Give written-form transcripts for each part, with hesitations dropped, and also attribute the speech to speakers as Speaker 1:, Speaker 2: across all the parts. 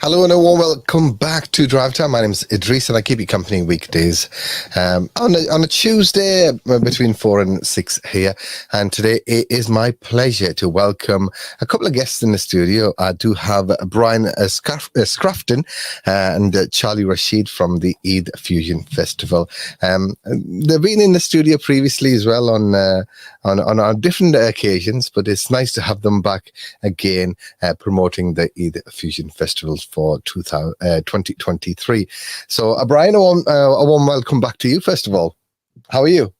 Speaker 1: Hello and a warm welcome back to Drive Time. My name is Idris and I keep you company weekdays on a Tuesday between 4 and 6 here. And today it is my pleasure to welcome a couple of guests in the studio. I do have Brian Scrafton and Charlie Rashid from the Eid Fusion Festival. They've been in the studio previously as well on different occasions, but it's nice to have them back again promoting the Eid Fusion Festival for 2023. So, Brian, a warm welcome back to you, first of all. How are you?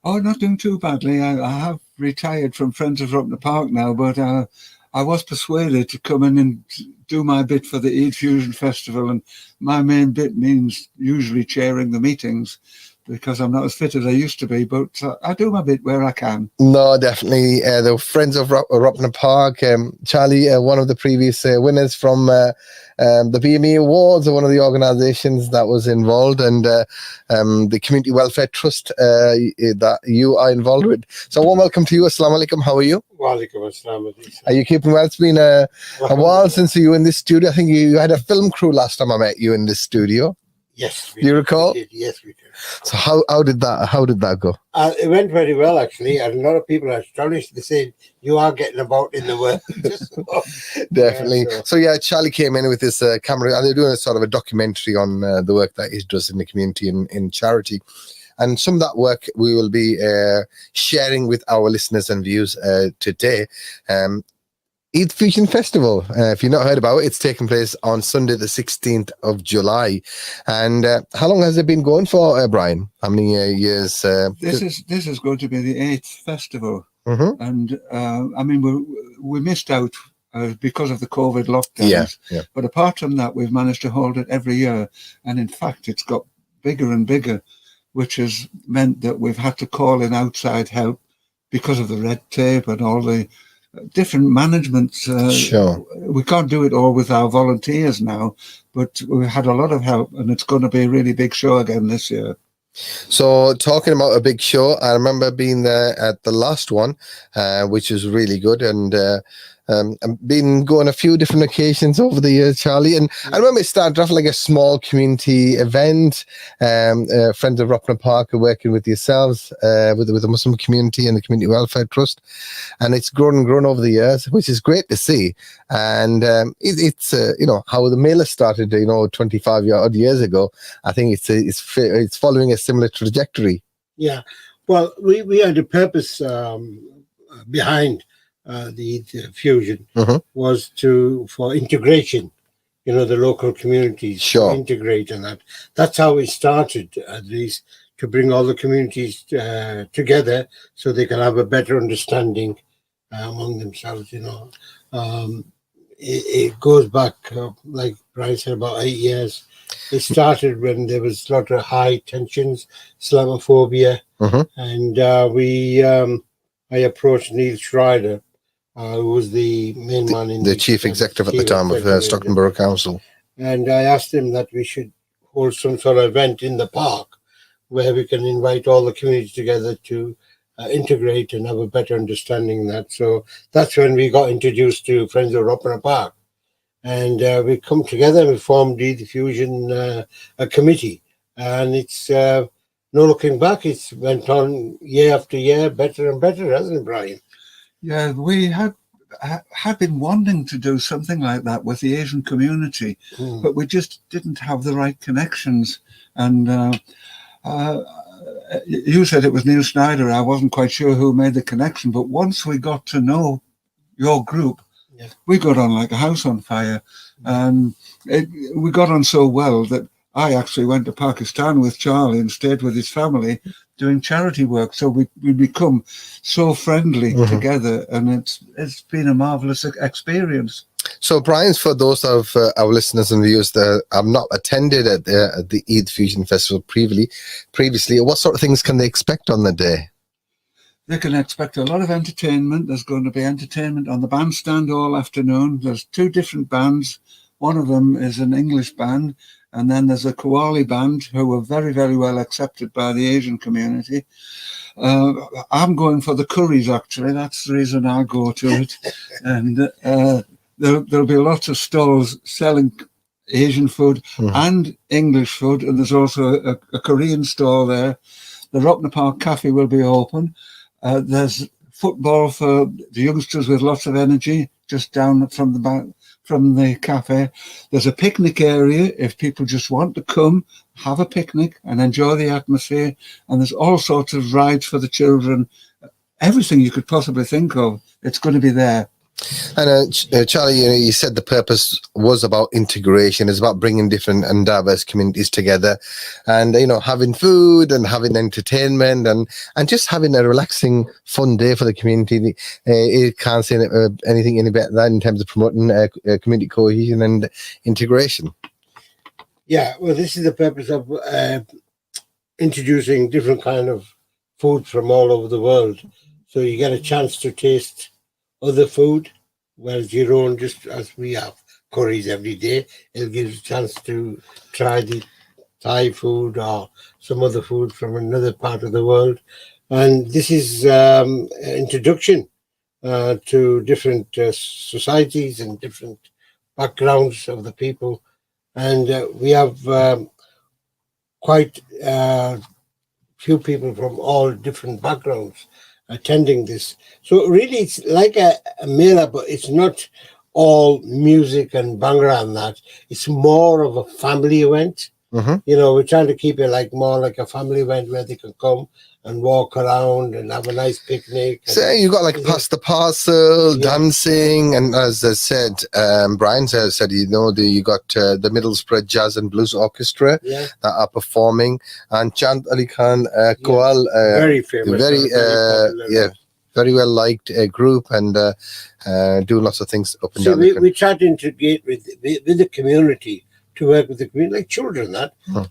Speaker 2: Oh, not doing too badly. I have retired from Friends of Ropner Park now, but I was persuaded to come in and do my bit for the Eid Fusion Festival, and my main bit means usually chairing the meetings, because I'm not as fit as I used to be, but I do my bit where I can. No,
Speaker 1: definitely. The Friends of Ropner Park, Charlie, one of the previous winners from the BME Awards, one of the organisations that was involved, and the Community Welfare Trust that you are involved with. So, warm welcome to you. Assalamu alaikum. How are you?
Speaker 3: Walaikum assalam.
Speaker 1: Are you keeping well? It's been a while since you were in this studio. I think you had a film crew last time I met you in this studio.
Speaker 3: Yes.
Speaker 1: Do you recall?
Speaker 3: Yes, we did.
Speaker 1: So how did that go?
Speaker 3: It went very well, actually, and a lot of people are astonished. They say you are getting about in the world.
Speaker 1: Definitely. So Charlie came in with his camera, and they're doing a sort of a documentary on the work that he does in the community in charity. And some of that work we will be sharing with our listeners and viewers today. Eid Fusion Festival, if you've not heard about it, it's taking place on Sunday the 16th of July. And how long has it been going for, Brian? How many years?
Speaker 2: This is going to be the 8th festival. Mm-hmm. And I mean, we missed out because of the COVID lockdowns. Yeah. But apart from that, we've managed to hold it every year. And in fact, it's got bigger and bigger, which has meant that we've had to call in outside help because of the red tape and all the different management.
Speaker 1: Sure.
Speaker 2: We can't do it all with our volunteers now, but we had a lot of help, and it's going to be a really big show again this year.
Speaker 1: So, talking about a big show, I remember being there at the last one, which was really good, and I've been going a few different occasions over the years, Charlie. And I remember it started off like a small community event. Friends of Ropner Park are working with yourselves, with the Muslim community and the Community Welfare Trust. And it's grown and grown over the years, which is great to see. And it's how the mailer started, 25 odd years ago. I think it's following a similar trajectory.
Speaker 3: Yeah. Well, we had a purpose behind the fusion was for integration, the local communities.
Speaker 1: Sure.
Speaker 3: Integrate, and that's how it started, at least, to bring all the communities together so they can have a better understanding among themselves. It goes back, like Brian said, about 8 years. It started when there was a lot of high tensions, Islamophobia, and I approached Neil Schreider, who was the main man in
Speaker 1: the chief executive at the time of Stockton Borough Council.
Speaker 3: And I asked him that we should hold some sort of event in the park where we can invite all the communities together to integrate and have a better understanding of that. So that's when we got introduced to Friends of Ropner Park. And we come together and we formed the Fusion a committee. And it's no looking back. It's went on year after year, better and better, hasn't it, Brian?
Speaker 2: Yeah, we had been wanting to do something like that with the Asian community, but we just didn't have the right connections. And you said it was Neil Schneider. I wasn't quite sure who made the connection, but once we got to know your group, we got on like a house on fire. And we got on so well that I actually went to Pakistan with Charlie and stayed with his family doing charity work. So we become so friendly together, and it's been a marvelous experience.
Speaker 1: So, Brian, for those of our listeners and viewers that have not attended at the Eid Fusion Festival previously, what sort of things can they expect on the day?
Speaker 2: They can expect a lot of entertainment. There's going to be entertainment on the bandstand all afternoon. There's 2 different bands. One of them is an English band, and then there's a Qawwali band who are very, very well accepted by the Asian community. I'm going for the curries, actually. That's the reason I go to it. And there'll be lots of stalls selling Asian food and English food, and there's also a Korean stall there. The Ropner Park Cafe will be open. There's football for the youngsters with lots of energy just down from the cafe. There's a picnic area if people just want to come, have a picnic and enjoy the atmosphere. And there's all sorts of rides for the children. Everything you could possibly think of, it's going to be there.
Speaker 1: And Charlie, you said the purpose was about integration. It's about bringing different and diverse communities together, and having food and having entertainment and just having a relaxing, fun day for the community. You can't say anything any better than that in terms of promoting community cohesion and integration.
Speaker 3: Yeah, well, this is the purpose of introducing different kind of food from all over the world, so you get a chance to taste other food, whereas your own, just as we have curries every day, it gives a chance to try the Thai food or some other food from another part of the world. And this is an introduction to different societies and different backgrounds of the people. And we have quite few people from all different backgrounds attending this. So really it's like a mela, but it's not all music and bhangra and that. It's more of a family event. We're trying to keep it more like a family event where they can come and walk around and have a nice picnic.
Speaker 1: So you got pass the parcel, dancing, and as I said, Brian said, you got the Middlesbrough Jazz and Blues Orchestra that are performing, and Chand Ali Khan Qawwal,
Speaker 3: very famous, very popular.
Speaker 1: Very well liked group, and do lots of things up and down.
Speaker 3: We try to integrate with the community, to work with the community, like children,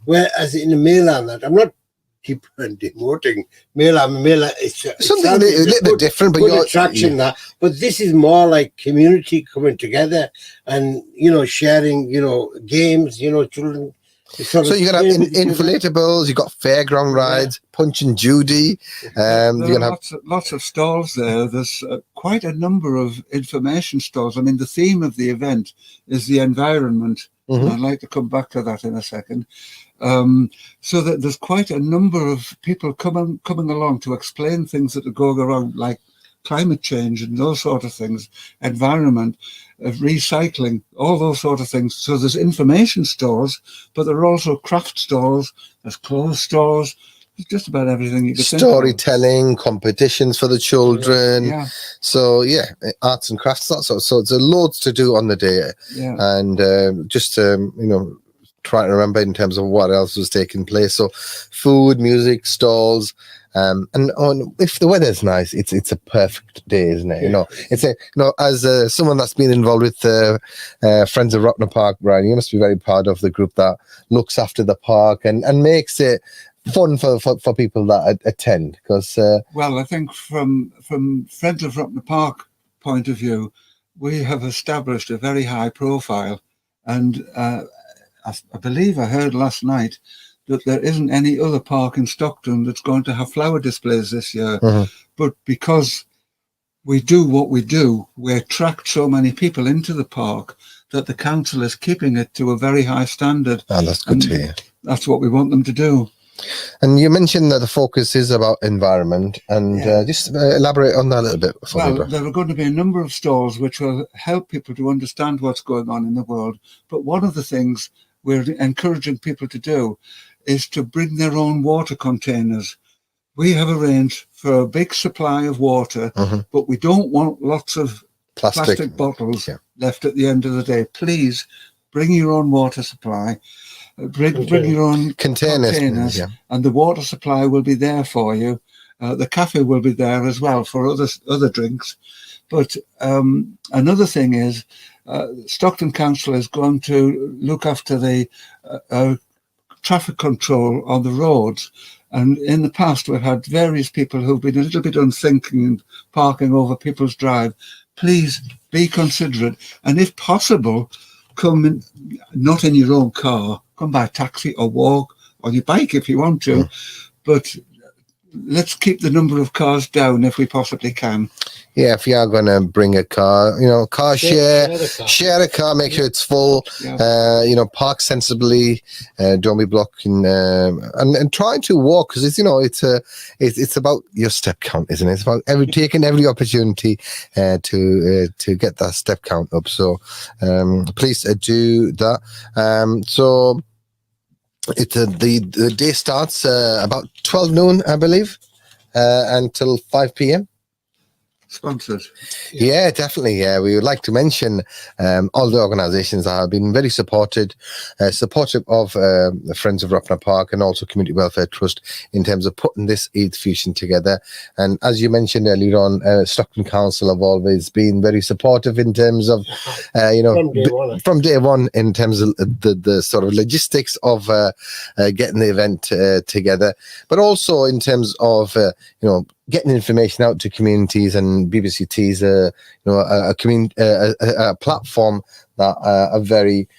Speaker 3: whereas in the Mela and that, I'm not keep demoting Mela. It's
Speaker 1: something a little bit different, but
Speaker 3: good attraction but this is more like community coming together and sharing games, children.
Speaker 1: So you got inflatables, you got fairground rides, Punch and Judy.
Speaker 2: There are lots of stalls there. There's quite a number of information stalls. I mean, the theme of the event is the environment. I'd like to come back to that in a second. So that there's quite a number of people coming along to explain things that are going around, like climate change and those sort of things, environment, recycling, all those sort of things. So there's information stores, but there are also craft stores, there's clothes stores, there's just about everything you could think of.
Speaker 1: Storytelling, competitions for the children. So arts and crafts, that sort of. So there's loads to do on the day. And just trying to remember in terms of what else was taking place. So food, music, stalls. And if the weather's nice, it's a perfect day, isn't it? It's as someone that's been involved with Friends of Ropner Park, Brian, you must be very proud of the group that looks after the park and makes it fun for people that attend. Because
Speaker 2: well, I think from Friends of Ropner Park point of view, we have established a very high profile, and I believe I heard last night that there isn't any other park in Stockton that's going to have flower displays this year. But because we do what we do, we attract so many people into the park that the council is keeping it to a very high standard.
Speaker 1: And that's good to hear.
Speaker 2: That's what we want them to do.
Speaker 1: And you mentioned that the focus is about environment, and just elaborate on that a little bit.
Speaker 2: There are going to be a number of stalls which will help people to understand what's going on in the world. But one of the things we're encouraging people to do is to bring their own water containers. We have arranged for a big supply of water, but we don't want lots of plastic bottles left at the end of the day. Please bring your own water supply. Bring your own containers, and the water supply will be there for you. The cafe will be there as well for other drinks. But another thing is, Stockton Council is going to look after the traffic control on the roads. And in the past, we've had various people who've been a little bit unthinking and parking over people's drive. Please be considerate, and if possible, come not in your own car, come by taxi or walk on your bike if you want to, but let's keep the number of cars down if we possibly can.
Speaker 1: Yeah, if you are going to bring a car, car share
Speaker 3: the car.
Speaker 1: a car, make sure it's full,
Speaker 2: Yeah.
Speaker 1: park sensibly, don't be blocking, and trying to walk, because it's about your step count, isn't it? It's about taking every opportunity to get that step count up. So please do that. So the day starts about 12 noon, I believe, until 5 p.m.
Speaker 2: Sponsored.
Speaker 1: Yeah, definitely. Yeah, we would like to mention all the organisations that have been very supportive of the Friends of Ropner Park and also Community Welfare Trust in terms of putting this Eid Fusion together. And as you mentioned earlier on, Stockton Council have always been very supportive in terms of, from day one in terms of the sort of logistics of getting the event together, but also in terms of, getting information out to communities, and BBC Tees, a platform that are very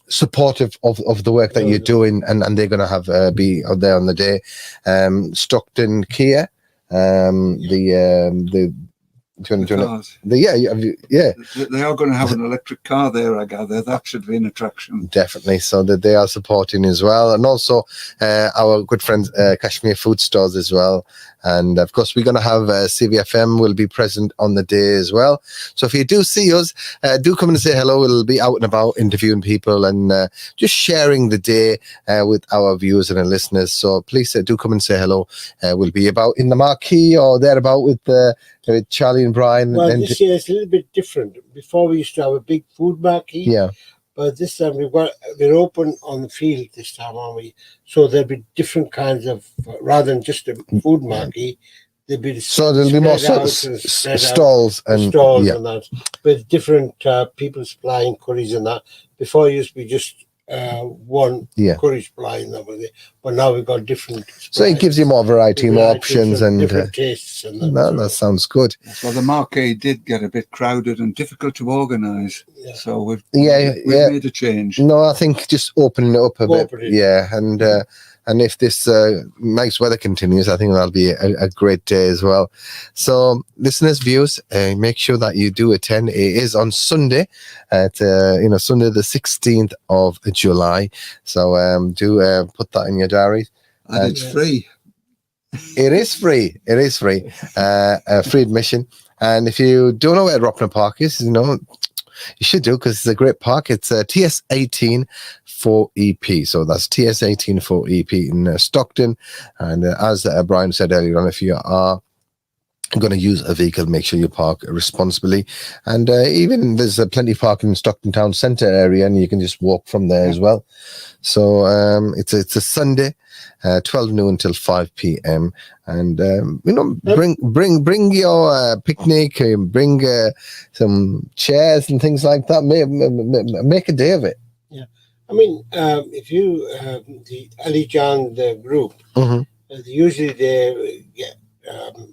Speaker 1: supportive of the work that you're doing, and they're going to have be out there on the day. Stockton Kia, the
Speaker 2: Cars.
Speaker 1: They
Speaker 2: are going to have an electric car there, I gather. That should be an attraction.
Speaker 1: Definitely, so that they are supporting as well, and also our good friends Kashmir Food Stores as well. And of course, we're going to have CVFM will be present on the day as well. So if you do see us, do come and say hello. We'll be out and about interviewing people and just sharing the day with our viewers and our listeners. So please do come and say hello. We'll be about in the marquee or thereabout with Charlie and Brian.
Speaker 3: Well, this year it's a little bit different. Before we used to have a big food marquee.
Speaker 1: Yeah.
Speaker 3: But this time we're open on the field this time, aren't we? So there'll be different kinds of, rather than just a food marquee, there'll be
Speaker 1: more stalls and
Speaker 3: that, with different people supplying curries and that. Before it used to be just one curry supplying that was it, but now we've got different.
Speaker 1: So it gives you more variety, more options, and
Speaker 3: different tastes. And
Speaker 1: that sounds good.
Speaker 2: So the marquee did get a bit crowded and difficult to organise.
Speaker 3: Yeah.
Speaker 2: So we've made a change.
Speaker 1: No, I think just opening it up a bit. Yeah, and if this nice weather continues, I think that'll be a great day as well. So, listeners, viewers, make sure that you do attend. It is on Sunday, at Sunday the 16th of July. So do put that in your diary.
Speaker 2: And it's free.
Speaker 1: It is free. It is free. Free admission. And if you don't know where Ropner Park is, you should do, because it's a great park. It's TS18 4EP. So that's TS18 4EP in Stockton. And as Brian said earlier on, if you are going to use a vehicle, make sure you park responsibly. And even there's plenty of parking in Stockton Town Centre area, and you can just walk from there as well. So it's a Sunday, 12 noon till 5 p.m. And bring your picnic, bring some chairs and things like that. Make a day of it.
Speaker 3: Yeah, I mean, if you the Ali Jan the group, usually they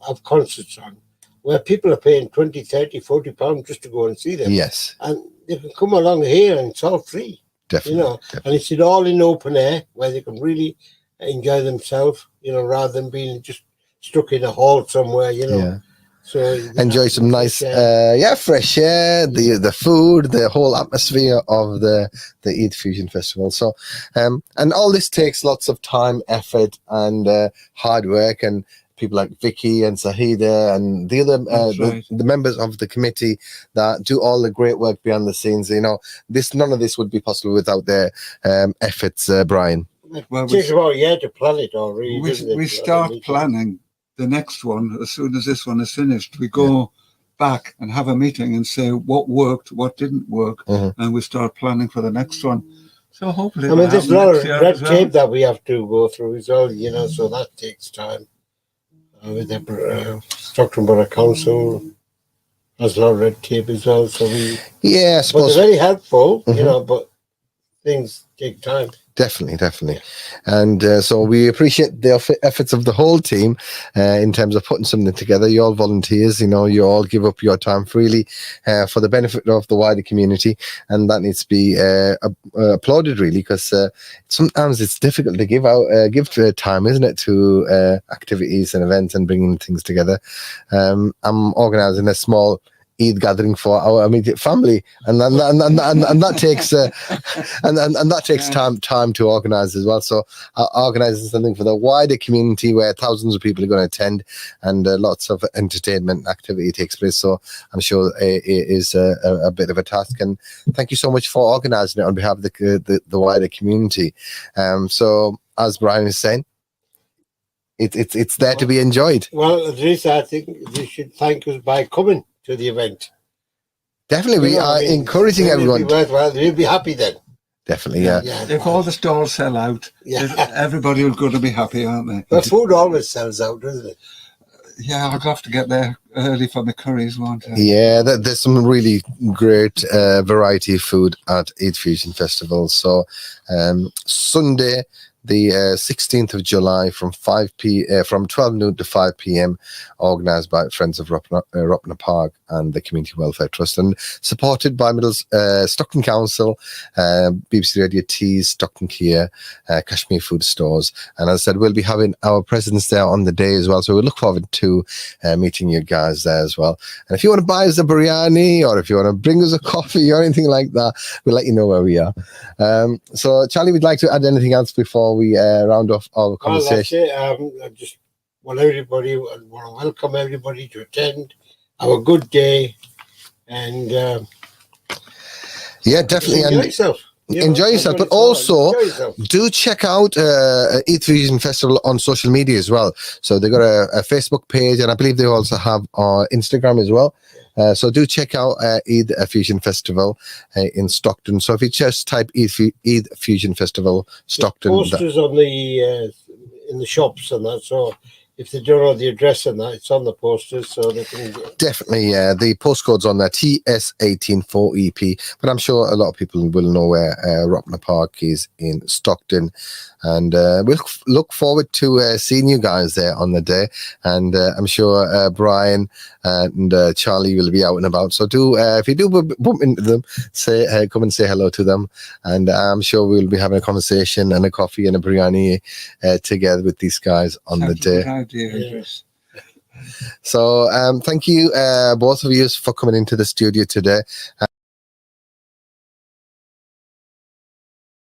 Speaker 3: have concerts on where people are paying 20, 30, 40 pounds just to go and see them.
Speaker 1: Yes,
Speaker 3: and they can come along here and it's all free.
Speaker 1: Definitely,
Speaker 3: definitely. And it's all in open air where they can really enjoy themselves, rather than being just stuck in a hall somewhere,
Speaker 1: Yeah.
Speaker 3: So
Speaker 1: enjoy some nice, fresh air, the food, the whole atmosphere of the Eid Fusion Festival. So, and all this takes lots of time, effort, and hard work, and people like Vicky and Sahida and the other the members of the committee that do all the great work behind the scenes. None of this would be possible without their efforts, Brian.
Speaker 3: Well, it takes about a year to plan it already.
Speaker 2: We start planning the next one as soon as this one is finished. We go back and have a meeting and say what worked, what didn't work, and we start planning for the next one. So hopefully,
Speaker 3: there's a lot of red tape that we have to go through as well, so that takes time. With the Stockton Borough Council has a lot of red tape as well. So I suppose. But they're very helpful, but things take time.
Speaker 1: Definitely. And so we appreciate the efforts of the whole team in terms of putting something together. You're all volunteers, you know, you all give up your time freely for the benefit of the wider community. And that needs to be applauded, really, because sometimes it's difficult to give time, isn't it, to activities and events and bringing things together. I'm organising a small Eid gathering for our immediate family, and that takes and that takes time to organise as well. So organising something for the wider community where thousands of people are going to attend, and lots of entertainment activity takes place. So I'm sure it is a bit of a task. And thank you so much for organising it on behalf of the wider community. So as Brian is saying, it's there to be enjoyed.
Speaker 3: Well, Idris, I think you should thank us by coming to the event.
Speaker 1: Definitely, we are encouraging everyone.
Speaker 3: We'll be happy then.
Speaker 1: Definitely, yeah.
Speaker 2: If all the stores sell out, everybody will go to be happy, aren't they?
Speaker 3: But food always sells out, doesn't it?
Speaker 2: Yeah, I'll have to get there early for the curries, won't I?
Speaker 1: Yeah, there's some really great variety of food at Eid Fusion Festival. So Sunday, the 16th of July from 12 noon to 5 p.m, organised by Friends of Ropner Park and the Community Welfare Trust, and supported by Stockton Council, BBC Radio Tees, Stockton Kia, Kashmir Food Stores. And as I said, we'll be having our presence there on the day as well. So we look forward to meeting you guys there as well. And if you want to buy us a biryani, or if you want to bring us a coffee or anything like that, we'll let you know where we are. So Charlie, would like to add anything else before we round off our conversation?
Speaker 3: Well, that's it. I just want to welcome everybody to attend. Have a good day, and
Speaker 1: yeah, definitely
Speaker 3: enjoy yourself.
Speaker 1: Enjoy yourself, but also do check out Eid Fusion Festival on social media as well. So they've got a Facebook page, and I believe they also have Instagram as well. So do check out Eid Fusion Festival in Stockton. So if you just type Eid Fusion Festival Stockton,
Speaker 3: posters on the in the shops and that. So if they don't know the address and that, it's on the posters, so they can
Speaker 1: definitely. Yeah, the postcode's on there, TS184EP. But I'm sure a lot of people will know where Ropner Park is in Stockton. And we'll look forward to seeing you guys there on the day. And I'm sure Brian and Charlie will be out and about. So do if you do bump into them, come and say hello to them. And I'm sure we'll be having a conversation and a coffee and a biryani together with these guys on the day. So thank you, both of you, for coming into the studio today.